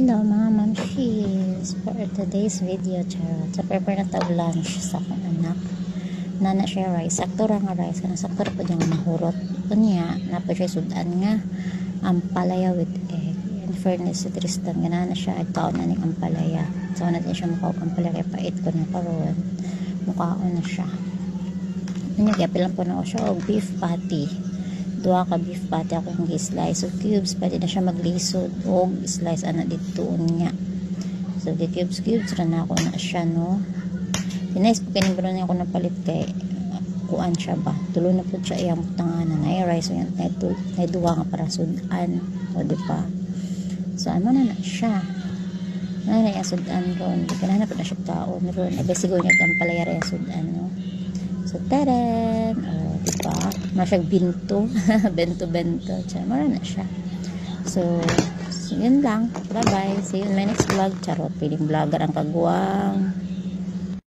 Hello mga mamshis, for today's video charot sa prepare na tag lunch sa akong anak nana siya rice, sakto ra nga rice kanang sakto ra po diyang mahurot unya napo siya sudan nga ampalaya with egg. In fairness sa Tristan ganana siya agkaon na ning ampalaya, so natin siya mukha ampalaya kay pait ko na karon mukhaon na siya unya gapilan po na ko siya og beef patty. Dua ka beef patty akong gi-slice of cubes, pwede na siya maglisod o slice ana dito niya. So di cubes ra na ako na siya no. Dinais ko kining bro na ako napalit kay kuan siya ba. Tulo na pud siya iyang tanganan na rice yan na duwa nga para sudan o di pa. So ano na siya. Ano na yung sudan ron. Di ka na pud na siya taon ron. Abi siguro niya ang palayara yung sudan no. So taran diba? Masyag binto bento siya, mara na siya. So yun lang, bye bye, see you in my next vlog. Charot, piling vlogger ang kagwang.